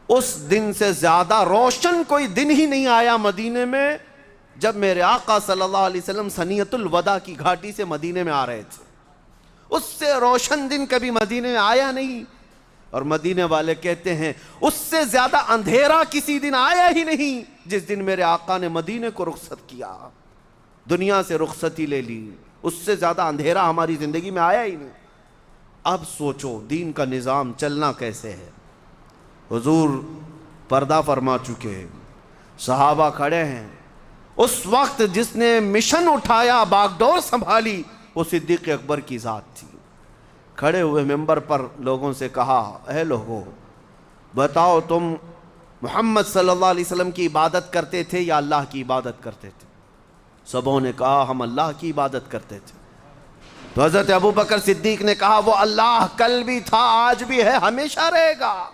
उस दिन से ज़्यादा रोशन कोई दिन ही नहीं आया मदीने में जब मेरे आका सल्लल्लाहु अलैहि वसल्लम सनियतुल वदा की घाटी से मदीने में आ रहे थे। उससे रोशन दिन कभी मदीने में आया नहीं। और मदीने वाले कहते हैं उससे ज़्यादा अंधेरा किसी दिन आया ही नहीं जिस दिन मेरे आका ने मदीने को रुखसत किया, दुनिया से रुखसती ले ली। उससे ज़्यादा अंधेरा हमारी ज़िंदगी में आया ही नहीं। अब सोचो दीन का निज़ाम चलना कैसे है। हुजूर पर्दा फरमा चुके हैं, सहाबा खड़े हैं। उस वक्त जिसने मिशन उठाया, बागडोर संभाली, वो सिद्दीक़ अकबर की ज़ात थी। खड़े हुए मिंबर पर लोगों से कहा, ऐ लोगों बताओ तुम मोहम्मद सल्लल्लाहु अलैहि वसल्लम की इबादत करते थे या अल्लाह की इबादत करते थे? सबों ने कहा हम अल्लाह की इबादत करते थे। तो हज़रत अबू बकर सिद्दीक़ ने कहा वो अल्लाह कल भी था, आज भी है, हमेशा रहेगा।